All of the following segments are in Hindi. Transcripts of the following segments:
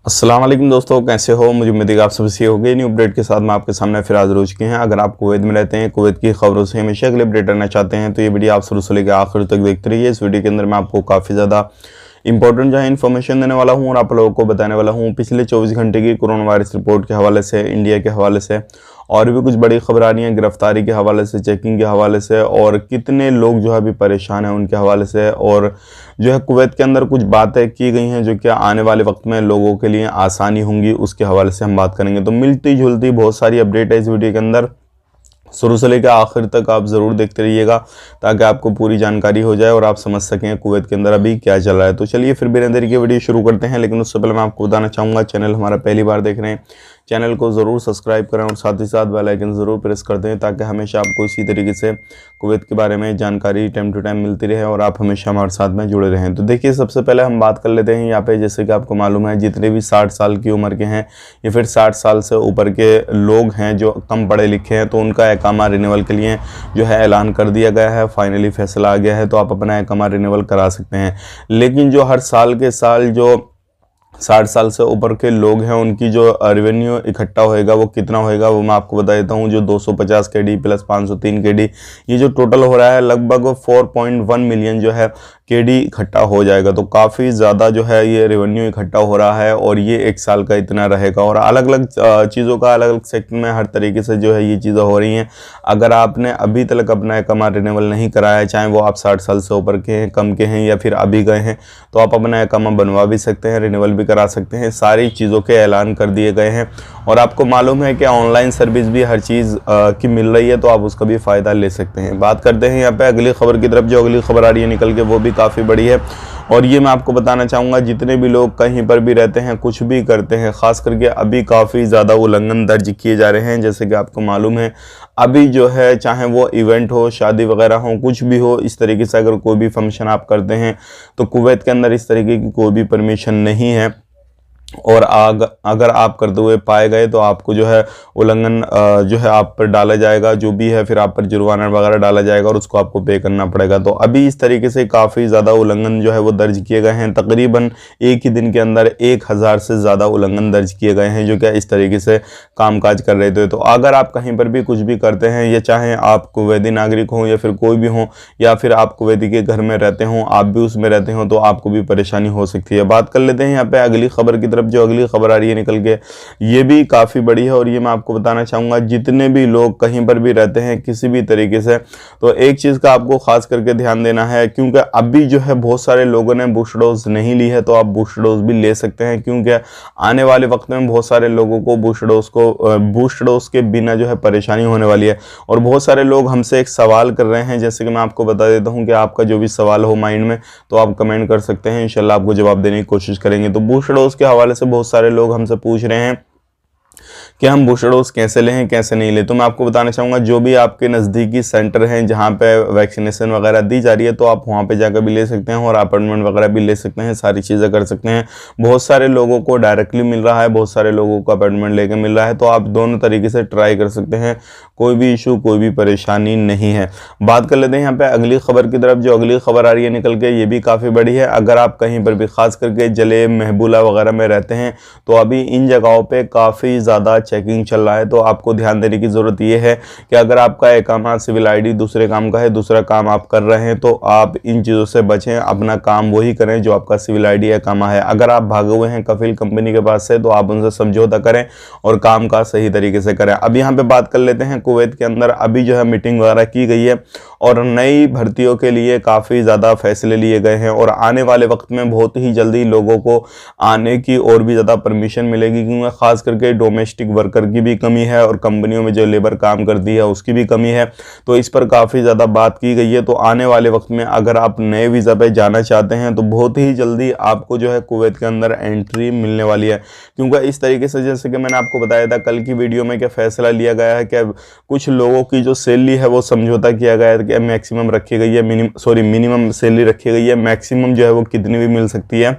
अस्सलाम वालेकुम दोस्तों, कैसे हो? मुझे उम्मीद है कि आप सब सही हो गए। न्यू अपडेट के साथ मैं आपके सामने फिर हाजिर हो चुके हैं। अगर आप कुवैत में रहते हैं, कुवैत की खबरों से हमेशा अगले अपडेट रहना चाहते हैं तो ये वीडियो आप शुरू से लेकर आखिर तक देखते रहिए। इस वीडियो के अंदर मैं आपको काफ़ी ज़्यादा इंपॉर्टेंट जो है इन्फॉर्मेशन देने वाला हूँ और आप लोगों को बताने वाला हूँ पिछले 24 घंटे की कोरोना वायरस रिपोर्ट के हवाले से, इंडिया के हवाले से और भी कुछ बड़ी खबर आ रही हैं, गिरफ्तारी के हवाले से, चेकिंग के हवाले से और कितने लोग जो है अभी परेशान हैं उनके हवाले से। और जो है कुवैत के अंदर कुछ बातें की गई हैं जो कि आने वाले वक्त में लोगों के लिए आसानी होंगी, उसके हवाले से हम बात करेंगे। तो मिलती जुलती बहुत सारी अपडेट है इस वीडियो के अंदर, शुरू से लेकर आखिर तक आप ज़रूर देखते रहिएगा ताकि आपको पूरी जानकारी हो जाए और आप समझ सकें कुवैत के अंदर अभी क्या चल रहा है। तो चलिए फिर बिना देरी के वीडियो शुरू करते हैं, लेकिन उससे पहले मैं आपको बताना चाहूँगा, चैनल हमारा पहली बार देख रहे हैं, चैनल को ज़रूर सब्सक्राइब करें और साथ ही साथ बेल आइकन ज़रूर प्रेस कर दें ताकि हमेशा आपको इसी तरीके से कुवैत के बारे में जानकारी टाइम टू टाइम मिलती रहे और आप हमेशा हमारे साथ में जुड़े रहें। तो देखिए, सबसे पहले हम बात कर लेते हैं यहाँ पे, जैसे कि आपको मालूम है जितने भी 60 साल की उम्र के हैं या फिर 60 साल से ऊपर के लोग हैं जो कम पढ़े लिखे हैं, तो उनका इकामा रिन्यूअल के लिए जो है ऐलान कर दिया गया है, फाइनली फैसला आ गया है, तो आप अपना इकामा रिन्यूअल करा सकते हैं। लेकिन जो हर साल के साल जो 60 साल से ऊपर के लोग हैं उनकी जो रेवेन्यू इकट्ठा होएगा वो कितना होएगा वो मैं आपको बता देता हूँ। जो 250 केडी प्लस 503 केडी, ये जो टोटल हो रहा है लगभग 4.1 मिलियन जो है केडी इकट्ठा हो जाएगा। तो काफ़ी ज़्यादा जो है ये रेवेन्यू इकट्ठा हो रहा है और ये एक साल का इतना रहेगा। और अलग अलग चीज़ों का अलग अलग सेक्टर में हर तरीके से जो है ये चीज़ें हो रही हैं। अगर आपने अभी तक अपना इकामा रिन्यूअल नहीं कराया है, चाहे वो आप 60 साल से ऊपर के हैं, कम के हैं या फिर अभी गए हैं, तो आप अपना इकामा बनवा भी सकते हैं, रिन्यूअल भी करा सकते हैं। सारी चीज़ों के ऐलान कर दिए गए हैं और आपको मालूम है कि ऑनलाइन सर्विस भी हर चीज़ की मिल रही है, तो आप उसका भी फ़ायदा ले सकते हैं। बात करते हैं यहाँ पे अगली खबर की तरफ। जो अगली खबर आ रही है निकल के वो भी काफ़ी बड़ी है और ये मैं आपको बताना चाहूँगा, जितने भी लोग कहीं पर भी रहते हैं, कुछ भी करते हैं, ख़ास करके अभी काफ़ी ज़्यादा उल्लंघन दर्ज किए जा रहे हैं। जैसे कि आपको मालूम है अभी जो है चाहे वो इवेंट हो, शादी वगैरह हो, कुछ भी हो, इस तरीके से अगर कोई भी फंक्शन आप करते हैं तो कुवैत के अंदर इस तरीके की कोई भी परमिशन नहीं है। और अगर आप करते हुए पाए गए तो आपको जो है उल्लंघन जो है आप पर डाला जाएगा, जो भी है, फिर आप पर जुर्माना वगैरह डाला जाएगा और उसको आपको पे करना पड़ेगा। तो अभी इस तरीके से काफ़ी ज़्यादा उल्लंघन जो है वो दर्ज किए गए हैं। तकरीबन एक ही दिन के अंदर 1000 से ज़्यादा उल्लंघन दर्ज किए गए हैं जो क्या इस तरीके से कामकाज कर रहे थे। तो अगर आप कहीं पर भी कुछ भी करते हैं, या चाहे आप कुवैती नागरिक हों या फिर कोई भी हों, या फिर आप कुवैती के घर में रहते हों, आप भी उसमें रहते हों, तो आपको भी परेशानी हो सकती है। बात कर लेते हैं यहाँ पे अगली खबर की तरफ। जो अगली खबर आ रही है निकल के, ये भी काफ़ी बड़ी है और ये मैं आपको बताना चाहूँगा, जितने भी लोग कहीं पर भी रहते हैं किसी भी तरीके से, तो एक चीज़ का आपको खास करके ध्यान देना है, क्योंकि अभी जो है बहुत सारे लोगों ने बूस्टर डोज नहीं ली है, तो आप बूस्टर डोज भी ले सकते हैं, क्योंकि आने वाले वक्त में बहुत सारे लोगों को बूस्टर डोज के बिना जो है परेशानी होने वाली है। और बहुत सारे लोग हमसे एक सवाल कर रहे हैं, जैसे कि मैं आपको बता देता हूँ कि आपका जो भी सवाल हो माइंड में, तो आप कमेंट कर सकते हैं, इंशाल्लाह आपको जवाब देने की कोशिश करेंगे। तो बूस्टर डोज के हवाले से बहुत सारे लोग हमसे पूछ रहे हैं कि हम बूस्टर डोज कैसे लें, कैसे नहीं लें। तो मैं आपको बताना चाहूँगा, जो भी आपके नज़दीकी सेंटर हैं जहाँ पे वैक्सीनेशन वगैरह दी जा रही है, तो आप वहाँ पे जाकर भी ले सकते हैं और अपॉइंटमेंट वगैरह भी ले सकते हैं, सारी चीज़ें कर सकते हैं। बहुत सारे लोगों को डायरेक्टली मिल रहा है, बहुत सारे लोगों को अपॉइंटमेंट लेकर मिल रहा है, तो आप दोनों तरीके से ट्राई कर सकते हैं, कोई भी इशू, कोई भी परेशानी नहीं है। बात कर लेते हैं यहाँ पे अगली खबर की तरफ। जो अगली खबर आ रही है निकल के, ये भी काफ़ी बड़ी है। अगर आप कहीं पर भी खास करके जले महबूला वगैरह में रहते हैं, तो अभी इन जगहों पे काफ़ी ज़्यादा चेकिंग चल रहा है। तो आपको ध्यान देने की ज़रूरत ये है कि अगर आपका इकामा सिविल आईडी दूसरे काम का है, दूसरा काम आप कर रहे हैं, तो आप इन चीज़ों से बचें, अपना काम वही करें जो आपका सिविल आईडी इकामा है। अगर आप भागे हुए हैं कफील कंपनी के पास से, तो आप उनसे समझौता करें और काम का सही तरीके से करें। अब यहाँ पे बात कर लेते हैं कुवैत के अंदर अभी जो है मीटिंग वगैरह की गई है और नई भर्तियों के लिए काफ़ी ज़्यादा फैसले लिए गए हैं और आने वाले वक्त में बहुत ही जल्दी लोगों को आने की और भी ज़्यादा परमिशन मिलेगी, क्योंकि ख़ास करके डोमेस्टिक वर्कर की भी कमी है और कंपनियों में जो लेबर काम करती है उसकी भी कमी है। तो इस पर काफ़ी ज़्यादा बात की गई है। तो आने वाले वक्त में अगर आप नए वीज़ा पे जाना चाहते हैं तो बहुत ही जल्दी आपको जो है कुवैत के अंदर एंट्री मिलने वाली है, क्योंकि इस तरीके से, जैसे कि मैंने आपको बताया था कल की वीडियो में, कि फैसला लिया गया है कि कुछ लोगों की जो सैलरी है वो समझौता किया गया है कि मैक्सिमम रखी गई है, मिनिमम सैलरी रखी गई है, मैक्सिमम जो है वो कितनी भी मिल सकती है,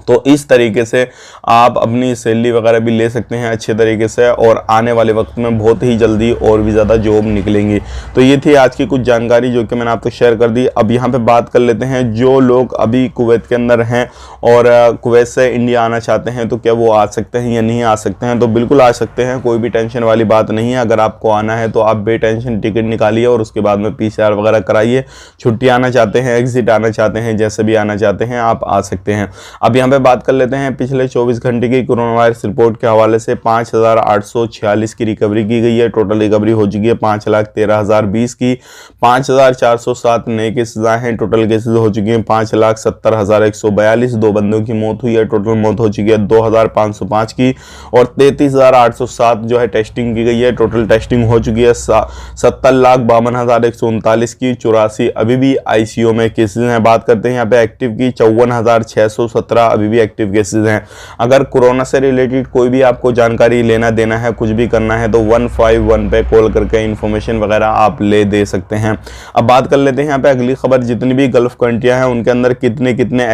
तो इस तरीके से आप अपनी सैलरी वगैरह भी ले सकते हैं अच्छे तरीके से, और आने वाले वक्त में बहुत ही जल्दी और भी ज़्यादा जॉब निकलेंगी। तो ये थी आज की कुछ जानकारी जो कि मैंने आपको शेयर कर दी। अब यहाँ पे बात कर लेते हैं, जो लोग अभी कुवैत के अंदर हैं और कुवैत से इंडिया आना चाहते हैं तो क्या वो आ सकते हैं या नहीं आ सकते हैं? तो बिल्कुल आ सकते हैं, कोई भी टेंशन वाली बात नहीं है। अगर आपको आना है तो आप बेटेंशन टिकट निकालिए और उसके बाद में PCR वगैरह कराइए। छुट्टी आना चाहते हैं, एग्जिट आना चाहते हैं, जैसे भी आना चाहते हैं आप आ सकते हैं। अब यहाँ पे बात कर लेते हैं पिछले 24 घंटे की कोरोना वायरस रिपोर्ट के हवाले से 5,846 की रिकवरी की गई है। टोटल रिकवरी हो चुकी है 5,13,020 की। 5,407 नए केसेज आए हैं। टोटल केसेज हो चुके हैं 5,70,142। 2 बंदों की मौत हुई है। टोटल मौत हो चुकी है 2,505 की। और 33,807 जो है टेस्टिंग की गई है। टोटल टेस्टिंग हो चुकी है 70,52,139 की। 84 अभी भी ICU में केसेज हैं। बात करते हैं यहाँ पे एक्टिव की, 54,617 अभी भी एक्टिव केसेस हैं। अगर कोरोना से रिलेटेड कोई भी आपको जानकारी लेना देना है, कुछ भी करना है, तो 151 पे कॉल करके इन्फॉर्मेशन वगैरह आप ले दे सकते हैं। अब बात कर लेते हैं यहाँ पे अगली खबर, जितनी भी गल्फ कंट्रियां हैं उनके अंदर कितने कितने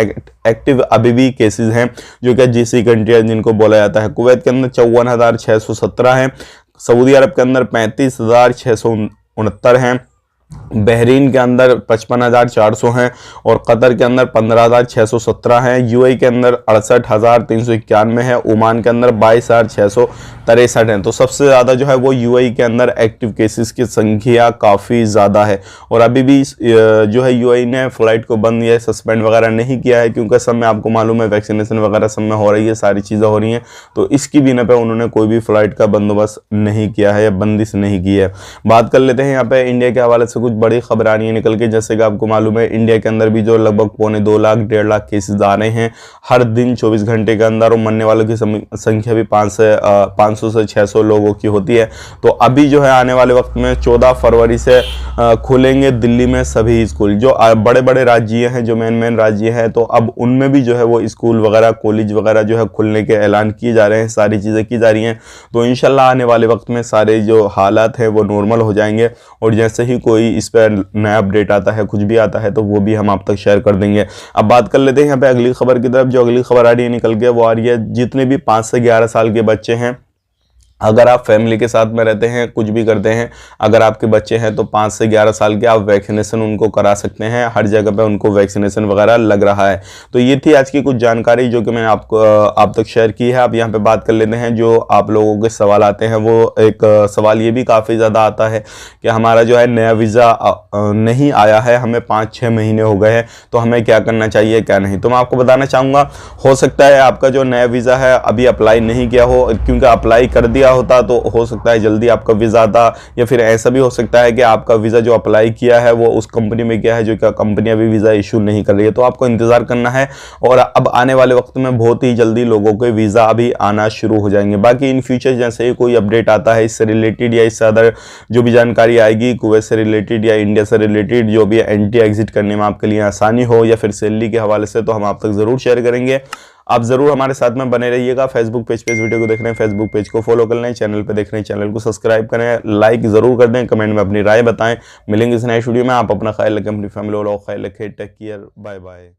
एक्टिव अभी भी केसेस हैं, जो कि GCC कंट्रियां जिनको बोला जाता है। कुवैत के अंदर 54,617 हैं। सऊदी अरब के अंदर 35,669 हैं। बहरीन के अंदर 55,400 हैं। और कतर के अंदर 15,617 हैं। UAE के अंदर 68,391 है। ओमान के अंदर 22,663 हैं। तो सबसे ज़्यादा जो है वो UAE के अंदर एक्टिव केसेस की संख्या काफ़ी ज़्यादा है। और अभी भी जो है UAE ने फ़्लाइट को बंद या सस्पेंड वगैरह नहीं किया है, क्योंकि सब में आपको मालूम है वैक्सीनेशन वगैरह सब में हो रही है, सारी चीज़ें हो रही हैं। तो इसकी बिना पे उन्होंने कोई भी फ़्लाइट का बंदोबस्त नहीं किया है या बंदिश नहीं की है। बात कर लेते हैं यहाँ पे इंडिया के हवाले से कुछ बड़ी खबर आ रही है निकल के। जैसे कि आपको मालूम है इंडिया के अंदर भी जो लगभग 2.25 लाख 1.5 लाख केसेस आ रहे हैं हर दिन 24 घंटे के अंदर, और मरने वालों की संख्या भी 500 से 600 लोगों की होती है। तो अभी जो है आने वाले वक्त में 14 फरवरी से खुलेंगे दिल्ली में सभी स्कूल, जो बड़े बड़े राज्य हैं, जो मेन राज्य हैं, तो अब उनमें भी जो है वो स्कूल वगैरह कॉलेज वगैरह जो है खुलने के ऐलान किए जा रहे हैं, सारी चीज़ें की जा रही हैं। तो इंशाल्लाह आने वाले वक्त में सारे जो हालात हैं वो नॉर्मल हो जाएंगे, और जैसे ही कोई इस पर नया अपडेट आता है, कुछ भी आता है, तो वो भी हम आप तक शेयर कर देंगे। अब बात कर लेते हैं यहाँ पे अगली खबर की तरफ। जो अगली खबर आ रही है निकल के, वो आ रही है जितने भी 5 से 11 साल के बच्चे हैं, अगर आप फैमिली के साथ में रहते हैं, कुछ भी करते हैं, अगर आपके बच्चे हैं तो 5 से 11 साल के आप वैक्सीनेशन उनको करा सकते हैं। हर जगह पे उनको वैक्सीनेशन वगैरह लग रहा है। तो ये थी आज की कुछ जानकारी जो कि मैंने आपको आप तक शेयर की है। अब यहाँ पे बात कर लेते हैं, जो आप लोगों के सवाल आते हैं, वो एक सवाल ये भी काफ़ी ज़्यादा आता है कि हमारा जो है नया वीज़ा नहीं आया है, हमें 5-6 महीने हो गए हैं, तो हमें क्या करना चाहिए क्या नहीं। तो मैं आपको बताना चाहूँगा, हो सकता है आपका जो नया वीज़ा है अभी अप्लाई नहीं किया हो, क्योंकि अप्लाई कर दिया होता तो हो सकता है जल्दी आपका वीज़ा आता, या फिर ऐसा भी हो सकता है कि आपका वीज़ा जो अप्लाई किया है वो उस कंपनी में किया है जो कि कंपनी अभी वीज़ा इशू नहीं कर रही है। तो आपको इंतज़ार करना है, और अब आने वाले वक्त में बहुत ही जल्दी लोगों के वीज़ा अभी आना शुरू हो जाएंगे। बाकी इन फ्यूचर जैसे ही कोई अपडेट आता है इससे रिलेटेड या इससे अदर जो भी जानकारी आएगी कुवैत से रिलेटेड या इंडिया से रिलेटेड, जो भी एंट्री एग्जिट करने में आपके लिए आसानी हो या फिर सैलरी के हवाले से, तो हम आप तक ज़रूर शेयर करेंगे। आप जरूर हमारे साथ में बने रहिएगा। फेसबुक पेज पे इस वीडियो को देख रहे हैं, फेसबुक पेज को फॉलो कर लें। चैनल पे देख रहे हैं, चैनल को सब्सक्राइब करें, लाइक जरूर कर दें, कमेंट में अपनी राय बताएं। मिलेंगे इस नए वीडियो में। आप अपना ख्याल रखें, अपनी फैमिली वालों का ख्याल रखें। Take care, bye bye.